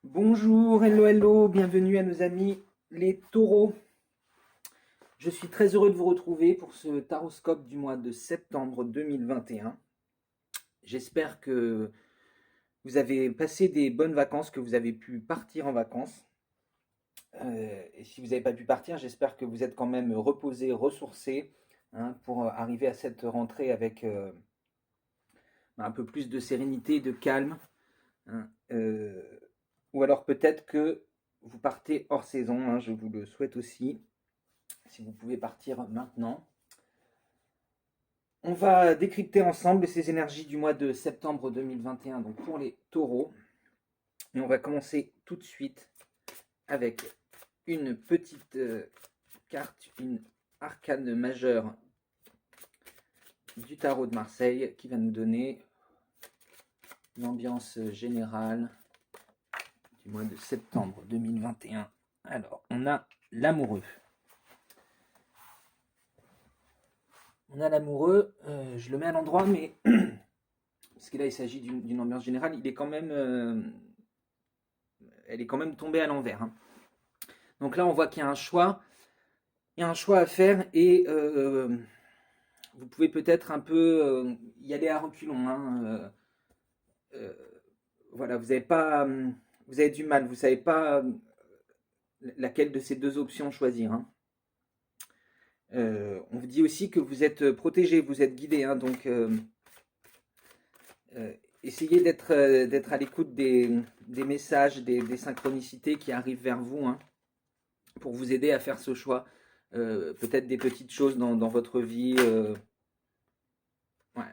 Bonjour, hello, hello, bienvenue à nos amis les taureaux. Je suis très heureux de vous retrouver pour ce taroscope du mois de septembre 2021. J'espère que vous avez passé des bonnes vacances, que vous avez pu partir en vacances. Et si vous n'avez pas pu partir, j'espère que vous êtes quand même reposé, ressourcé, hein, pour arriver à cette rentrée avec un peu plus de sérénité, de calme, hein. Ou alors peut-être que vous partez hors saison, hein, je vous le souhaite aussi. Si vous pouvez partir maintenant. On va décrypter ensemble ces énergies du mois de septembre 2021, donc pour les taureaux. Et on va commencer tout de suite avec une petite carte, une arcane majeure du tarot de Marseille qui va nous donner l'ambiance générale du mois de septembre 2021. Alors, on a l'amoureux. Je le mets à l'endroit, mais parce que là il s'agit d'une ambiance générale, elle est quand même tombée à l'envers, hein. Donc là on voit qu'il y a un choix, à faire et vous pouvez peut-être un peu y aller à reculons, hein. Euh, voilà, vous avez du mal, vous savez pas laquelle de ces deux options choisir, hein. On vous dit aussi que vous êtes protégé, vous êtes guidé, hein, donc euh, essayez d'être à l'écoute des messages, des synchronicités qui arrivent vers vous, hein, pour vous aider à faire ce choix. Peut-être des petites choses dans votre vie. Ouais,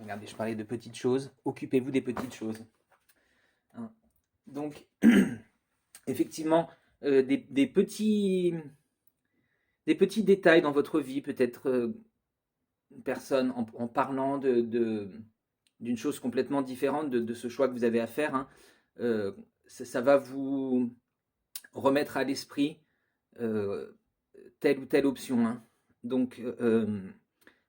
regardez, je parlais de petites choses. Occupez-vous des petites choses, hein. Donc, effectivement, des petits détails dans votre vie, peut-être une personne en parlant d'une chose complètement différente de ce choix que vous avez à faire, hein, ça va vous remettre à l'esprit euh, telle ou telle option, hein. Donc,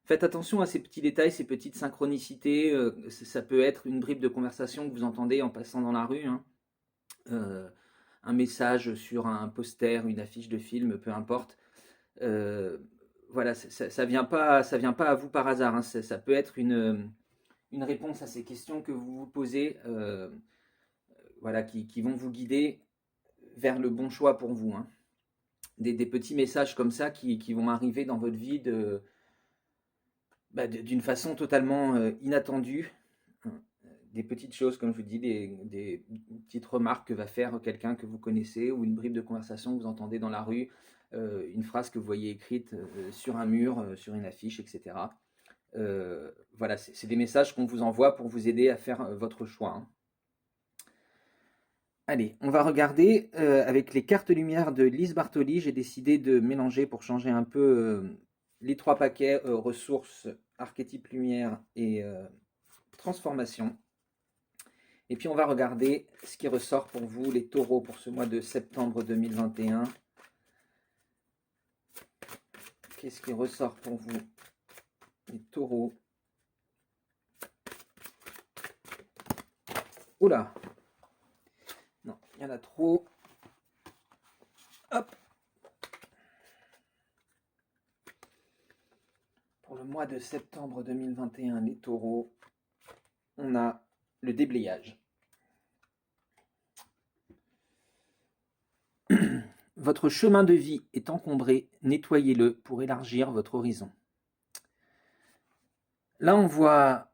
faites attention à ces petits détails, ces petites synchronicités. Ça peut être une bribe de conversation que vous entendez en passant dans la rue, hein. Euh, un message sur un poster, une affiche de film, peu importe. Euh, voilà, ça vient pas à vous par hasard, hein. Ça peut être une réponse à ces questions que vous vous posez, voilà, qui vont vous guider vers le bon choix pour vous, hein. Des petits messages comme ça qui vont arriver dans votre vie d'une façon totalement inattendue. Des petites choses, comme je vous dis, des petites remarques que va faire quelqu'un que vous connaissez ou une bribe de conversation que vous entendez dans la rue, une phrase que vous voyez écrite sur un mur, sur une affiche, etc. Voilà, c'est des messages qu'on vous envoie pour vous aider à faire votre choix, hein. Allez, on va regarder avec les cartes lumière de Lise Bartoli. J'ai décidé de mélanger pour changer un peu les trois paquets ressources, archétype lumière et transformation. Et puis on va regarder ce qui ressort pour vous, les taureaux, pour ce mois de septembre 2021. Qu'est-ce qui ressort pour vous, les taureaux? Oula! Non, il y en a trop. Hop! Pour le mois de septembre 2021, les taureaux, on a le déblayage. Votre chemin de vie est encombré, nettoyez-le pour élargir votre horizon. Là, on voit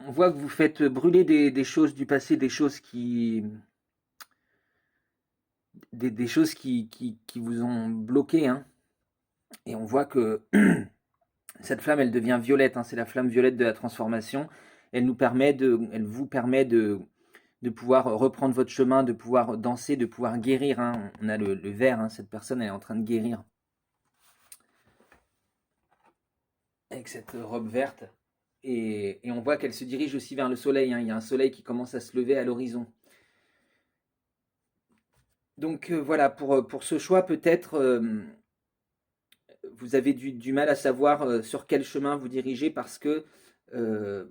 que vous faites brûler des choses du passé, des choses qui vous ont bloqué, hein. Et on voit que cette flamme, elle devient violette, hein. C'est la flamme violette de la transformation. Elle vous permet de pouvoir reprendre votre chemin, de pouvoir danser, de pouvoir guérir, hein. On a le vert, hein. Cette personne elle est en train de guérir avec cette robe verte. Et on voit qu'elle se dirige aussi vers le soleil, hein. Il y a un soleil qui commence à se lever à l'horizon. Donc voilà, pour ce choix, peut-être vous avez du mal à savoir sur quel chemin vous dirigez parce que euh,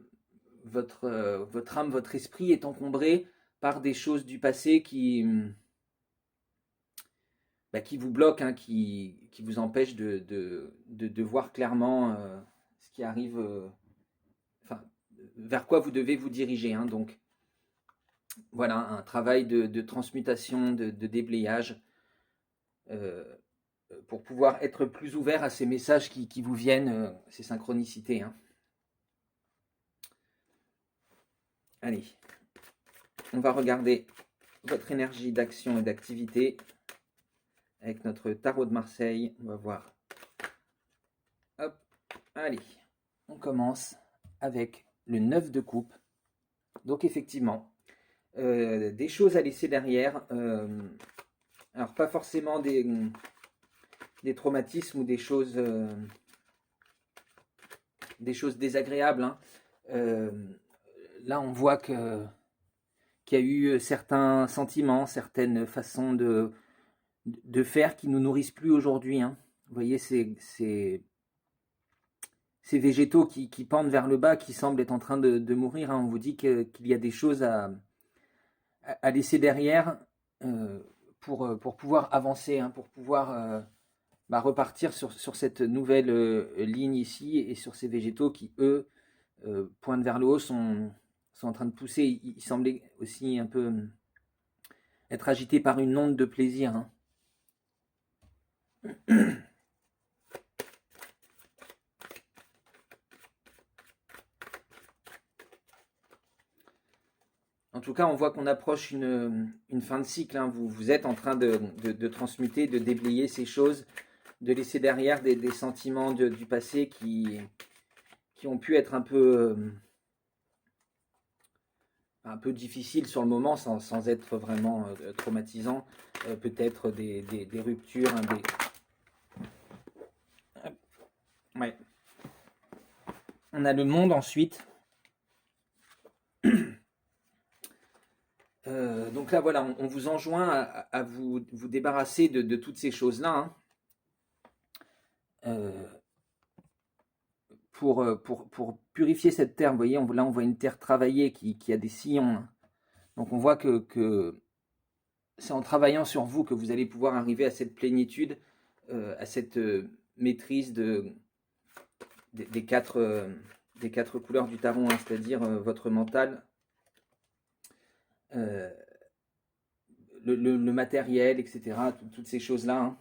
votre âme, votre esprit est encombré par des choses du passé qui vous bloquent, hein, qui vous empêchent de voir clairement ce qui arrive, enfin, vers quoi vous devez vous diriger, hein. Donc voilà, un travail de transmutation, de déblayage, euh, pour pouvoir être plus ouvert à ces messages qui vous viennent, ces synchronicités, hein. Allez, on va regarder votre énergie d'action et d'activité avec notre tarot de Marseille. On va voir. Hop, allez, on commence avec le 9 de coupe. Donc effectivement, des choses à laisser derrière. Alors pas forcément des traumatismes ou des choses désagréables, hein. Là, on voit qu'il y a eu certains sentiments, certaines façons de faire qui ne nous nourrissent plus aujourd'hui, hein. Vous voyez, ces végétaux qui pendent vers le bas, qui semblent être en train de mourir, hein. On vous dit qu'il y a des choses à laisser derrière, pour pouvoir avancer, hein, pour pouvoir repartir sur cette nouvelle ligne ici, et sur ces végétaux qui, eux, pointent vers le haut, sont en train de pousser. Ils semblaient aussi un peu être agités par une onde de plaisir, hein. En tout cas, on voit qu'on approche une fin de cycle, hein. Vous êtes en train de transmuter, de déblayer ces choses, de laisser derrière des sentiments du passé qui ont pu être un peu difficiles sur le moment, sans être vraiment traumatisants. Peut-être des ruptures, hein, Ouais. On a le monde ensuite. Donc là, voilà, on vous enjoint à vous débarrasser de toutes ces choses-là, hein. Pour purifier cette terre. Vous voyez, là, on voit une terre travaillée qui a des sillons, hein. Donc on voit que c'est en travaillant sur vous que vous allez pouvoir arriver à cette plénitude, à cette maîtrise des quatre couleurs du tarot, hein, c'est-à-dire votre mental, euh, le matériel, etc. Toutes ces choses-là,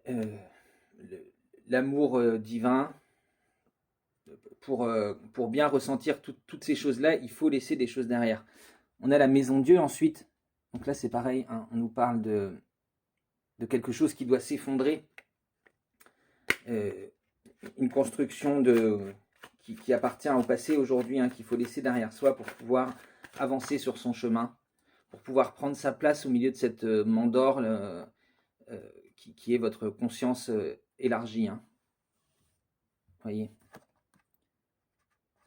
hein. L'amour divin. Pour bien ressentir toutes ces choses-là, il faut laisser des choses derrière. On a la maison Dieu ensuite. Donc là, c'est pareil, hein, on nous parle de quelque chose qui doit s'effondrer. Une construction qui appartient au passé aujourd'hui, hein, qu'il faut laisser derrière soi pour pouvoir avancer sur son chemin, pour pouvoir prendre sa place au milieu de cette mandorle qui est votre conscience élargie, hein. Voyez,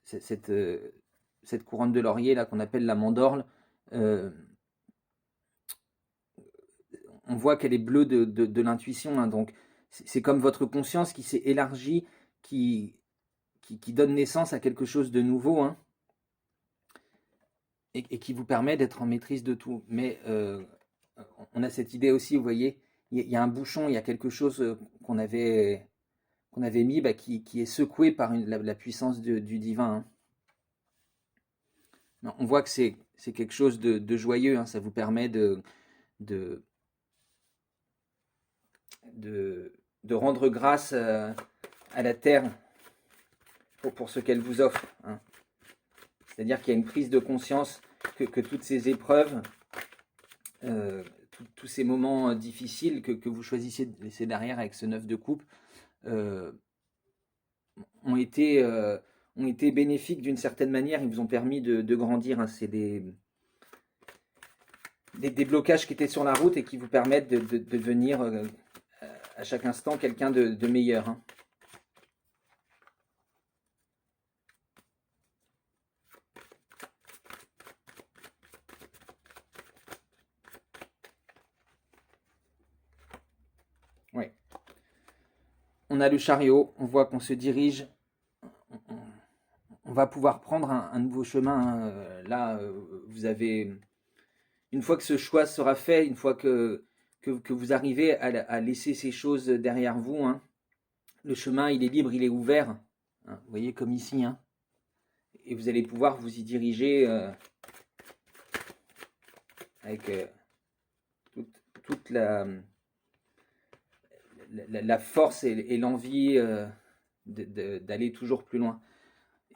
cette couronne de laurier là qu'on appelle la mandorle, on voit qu'elle est bleue de l'intuition, hein. Donc c'est comme votre conscience qui s'est élargie, qui donne naissance à quelque chose de nouveau, hein, et qui vous permet d'être en maîtrise de tout. Mais on a cette idée aussi, vous voyez, il y a un bouchon, il y a quelque chose qu'on avait mis, qui est secoué par la puissance du divin, hein. Non, on voit que c'est quelque chose de joyeux, hein. Ça vous permet de rendre grâce à la terre pour ce qu'elle vous offre, hein. C'est-à-dire qu'il y a une prise de conscience que toutes ces épreuves, tous ces moments difficiles que vous choisissez de laisser derrière avec ce 9 de coupe, ont été bénéfiques d'une certaine manière. Ils vous ont permis de grandir, hein. C'est des blocages qui étaient sur la route et qui vous permettent de devenir à chaque instant quelqu'un de meilleur, hein. Ouais. On a le chariot, on voit qu'on se dirige, on va pouvoir prendre un nouveau chemin, hein. Là, vous avez, une fois que ce choix sera fait, une fois que vous arrivez à laisser ces choses derrière vous, hein, le chemin, il est libre, il est ouvert, hein, vous voyez, comme ici, hein, et vous allez pouvoir vous y diriger avec toute la force et l'envie d'aller toujours plus loin.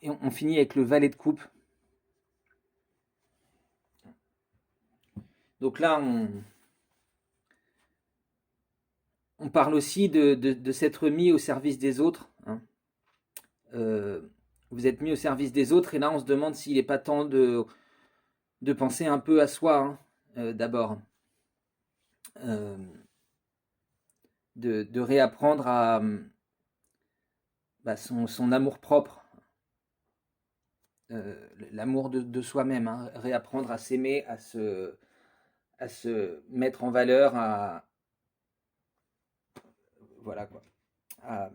Et on finit avec le valet de coupe. Donc là, on parle aussi de s'être mis au service des autres, hein. Vous êtes mis au service des autres, et là, on se demande s'il n'est pas temps de penser un peu à soi, hein, d'abord. De réapprendre à son amour-propre, l'amour de soi-même, hein, réapprendre à s'aimer, à se mettre en valeur, voilà quoi, à,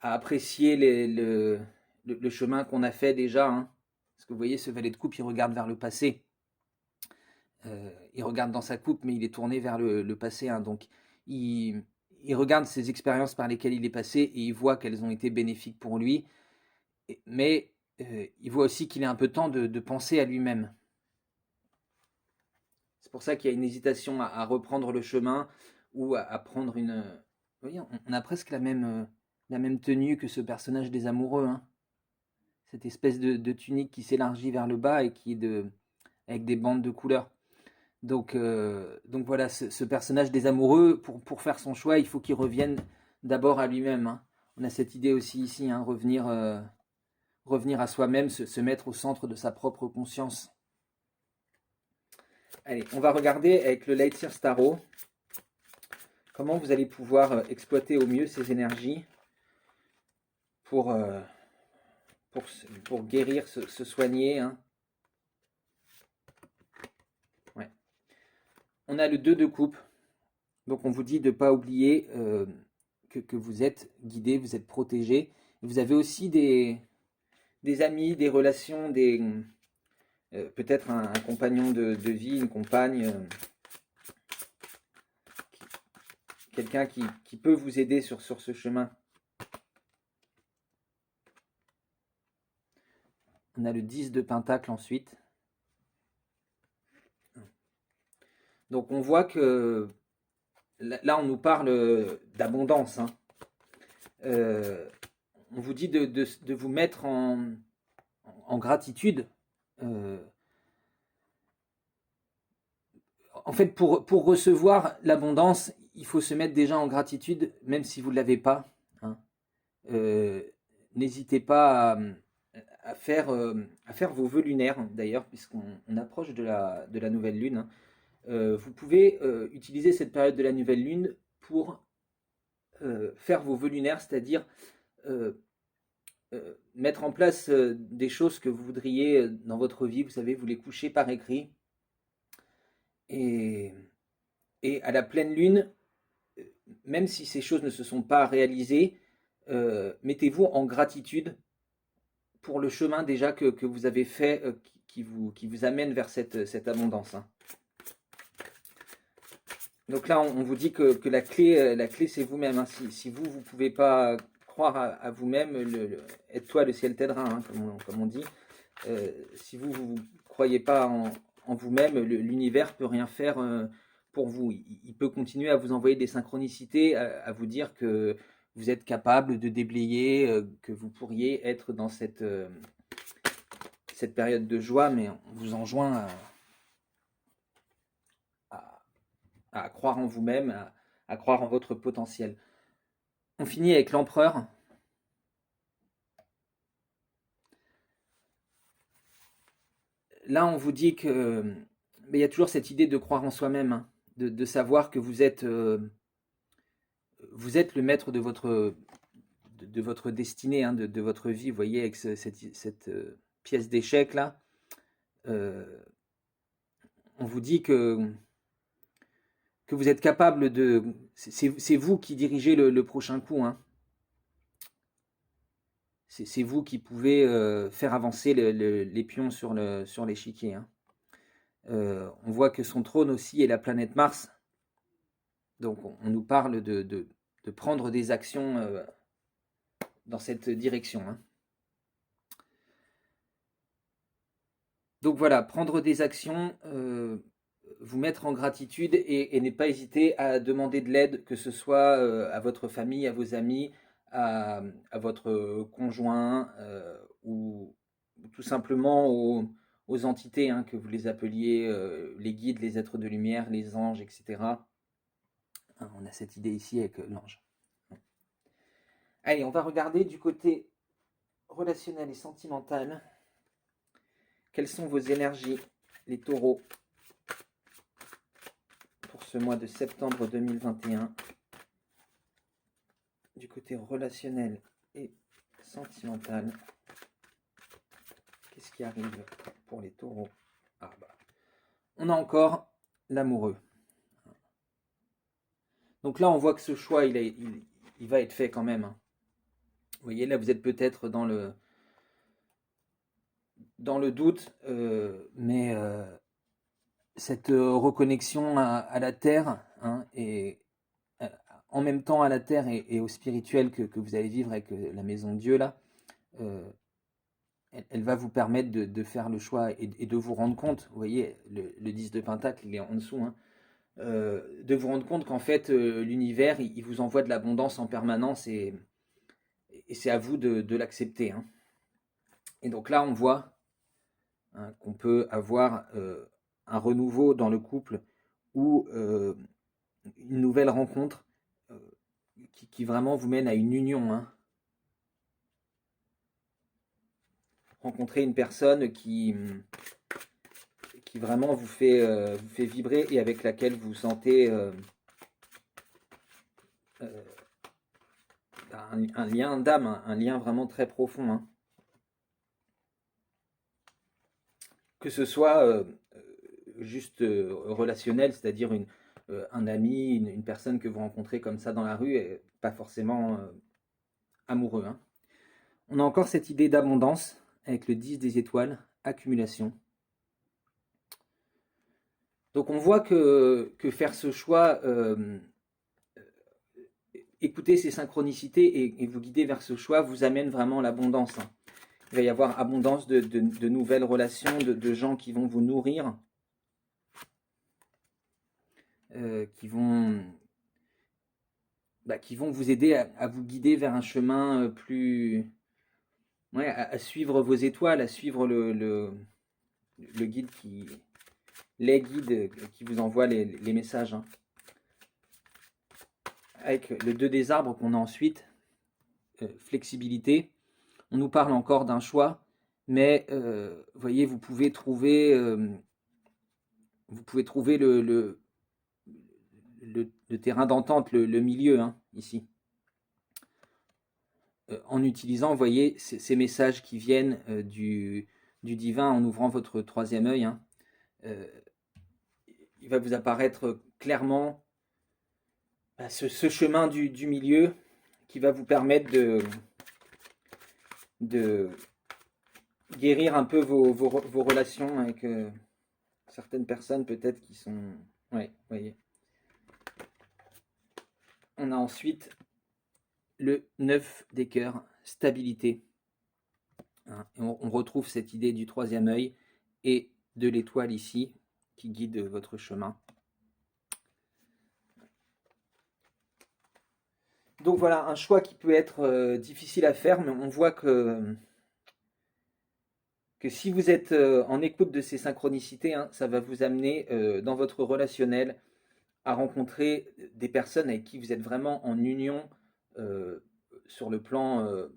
à apprécier le chemin qu'on a fait déjà, hein. Parce que vous voyez, ce valet de coupe, il regarde vers le passé. Il regarde dans sa coupe, mais il est tourné vers le passé, hein. Donc, il regarde ces expériences par lesquelles il est passé et il voit qu'elles ont été bénéfiques pour lui. Mais il voit aussi qu'il est un peu temps de penser à lui-même. C'est pour ça qu'il y a une hésitation à reprendre le chemin ou à prendre une. Vous voyez, on a presque la même tenue que ce personnage des amoureux, hein. Cette espèce de tunique qui s'élargit vers le bas et avec des bandes de couleurs. Donc voilà, ce personnage des amoureux, pour faire son choix, il faut qu'il revienne d'abord à lui-même, hein. On a cette idée aussi ici, hein, revenir à soi-même, se mettre au centre de sa propre conscience. Allez, on va regarder avec le Lightyear Starro comment vous allez pouvoir exploiter au mieux ces énergies pour guérir, se soigner, hein. Ouais. On a le 2 de coupe, donc on vous dit de ne pas oublier que vous êtes guidé, vous êtes protégé. Vous avez aussi des amis, des relations, peut-être un compagnon de vie, une compagne, quelqu'un qui peut vous aider sur ce chemin. On a le 10 de pentacle ensuite. Donc on voit que là on nous parle d'abondance, hein. On vous dit de vous mettre en gratitude. En fait, pour recevoir l'abondance, il faut se mettre déjà en gratitude, même si vous ne l'avez pas, hein. N'hésitez pas à faire vos vœux lunaires, d'ailleurs, puisqu'on approche de la nouvelle lune, hein. Vous pouvez utiliser cette période de la nouvelle lune pour faire vos vœux lunaires, c'est-à-dire mettre en place des choses que vous voudriez dans votre vie. Vous savez, vous les couchez par écrit. Et à la pleine lune, même si ces choses ne se sont pas réalisées, mettez-vous en gratitude pour le chemin déjà que vous avez fait, qui vous amène vers cette abondance, hein. Donc là, on vous dit que la clé c'est vous-même, hein. Si vous ne pouvez pas croire à vous-même, aide-toi, le ciel t'aidera, hein, comme on dit. Si vous ne croyez pas en vous-même, l'univers peut rien faire pour vous. Il peut continuer à vous envoyer des synchronicités, à vous dire que vous êtes capable de déblayer, que vous pourriez être dans cette période de joie, mais on vous enjoint à croire en vous-même, à croire en votre potentiel. On finit avec l'empereur. Là, on vous dit que mais il y a toujours cette idée de croire en soi-même, hein, de savoir que vous êtes le maître de votre destinée, hein, de votre vie. Vous voyez, avec cette pièce d'échec là, on vous dit que vous êtes capable c'est vous qui dirigez le prochain coup, hein. c'est vous qui pouvez faire avancer les pions sur l'échiquier, hein. On voit que son trône aussi est la planète Mars. Donc on nous parle de prendre des actions dans cette direction, hein. Donc voilà, prendre des actions, vous mettre en gratitude et ne pas hésiter à demander de l'aide, que ce soit à votre famille, à vos amis, à votre conjoint ou tout simplement aux entités, hein, que vous les appeliez les guides, les êtres de lumière, les anges, etc. Hein, on a cette idée ici avec l'ange. Allez, on va regarder du côté relationnel et sentimental. Quelles sont vos énergies, les taureaux, pour ce mois de septembre 2021, du côté relationnel et sentimental? Qu'est-ce qui arrive pour les taureaux? Ah bah, on a encore l'amoureux. Donc là, on voit que ce choix, il va être fait quand même, hein. Vous voyez, là, vous êtes peut-être dans le doute, mais cette reconnexion à la terre, hein, et en même temps à la terre et au spirituel que vous allez vivre avec la maison de Dieu là, elle va vous permettre de faire le choix et de vous rendre compte, vous voyez, le 10 de Pentacle, il est en dessous, hein, de vous rendre compte qu'en fait, l'univers, il vous envoie de l'abondance en permanence et c'est à vous de l'accepter, hein. Et donc là, on voit, hein, qu'on peut avoir un renouveau dans le couple ou une nouvelle rencontre qui vraiment vous mène à une union, hein. Rencontrer une personne qui vraiment vous fait vibrer et avec laquelle vous sentez un lien d'âme, un lien vraiment très profond, hein. Que ce soit juste relationnel, c'est-à-dire un ami, une personne que vous rencontrez comme ça dans la rue, et pas forcément amoureux, hein. On a encore cette idée d'abondance avec le 10 des étoiles, accumulation. Donc on voit que faire ce choix, écouter ces synchronicités et vous guider vers ce choix vous amène vraiment l'abondance, hein. Il va y avoir abondance de nouvelles relations, de gens qui vont vous nourrir, qui vont vous aider à vous guider vers un chemin plus... Ouais, à suivre vos étoiles, à suivre le guide les guides qui vous envoient les messages, hein. Avec le 2 des arbres qu'on a ensuite, flexibilité, on nous parle encore d'un choix, mais vous voyez, vous pouvez trouver le terrain d'entente, le milieu, hein, ici. En utilisant, vous voyez, ces messages qui viennent du divin en ouvrant votre troisième œil, hein. Il va vous apparaître clairement ce chemin du milieu qui va vous permettre de guérir un peu vos relations avec certaines personnes peut-être qui sont... Ouais, vous voyez. On a ensuite le 9 des cœurs, stabilité, hein, et on retrouve cette idée du troisième œil et de l'étoile ici qui guide votre chemin. Donc voilà, un choix qui peut être difficile à faire, mais on voit que si vous êtes en écoute de ces synchronicités, hein, ça va vous amener dans votre relationnel à rencontrer des personnes avec qui vous êtes vraiment en union sur le plan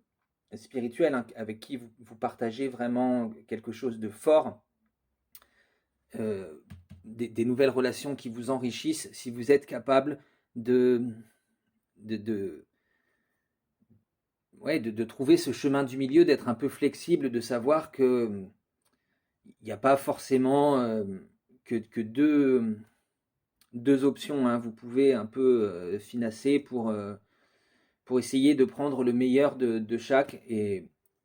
spirituel, hein, avec qui vous partagez vraiment quelque chose de fort, des nouvelles relations qui vous enrichissent, si vous êtes capable ouais, de trouver ce chemin du milieu, d'être un peu flexible, de savoir que il n'y a pas forcément que deux options, hein. Vous pouvez un peu finasser pour essayer de prendre le meilleur de chaque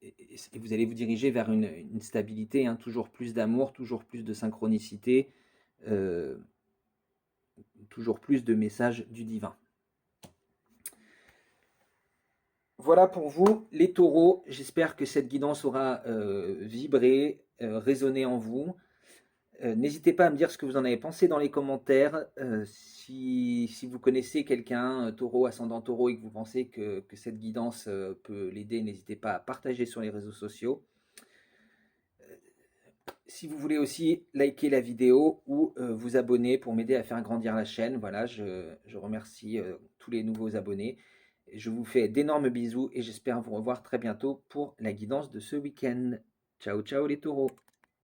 et vous allez vous diriger vers une stabilité, hein, toujours plus d'amour, toujours plus de synchronicité, toujours plus de messages du divin. Voilà pour vous, les taureaux. J'espère que cette guidance aura vibré, résonné en vous. N'hésitez pas à me dire ce que vous en avez pensé dans les commentaires. Si vous connaissez quelqu'un, taureau, ascendant taureau, et que vous pensez que cette guidance peut l'aider, n'hésitez pas à partager sur les réseaux sociaux. Si vous voulez aussi liker la vidéo ou vous abonner pour m'aider à faire grandir la chaîne, voilà, je remercie tous les nouveaux abonnés. Je vous fais d'énormes bisous et j'espère vous revoir très bientôt pour la guidance de ce week-end. Ciao, ciao les taureaux!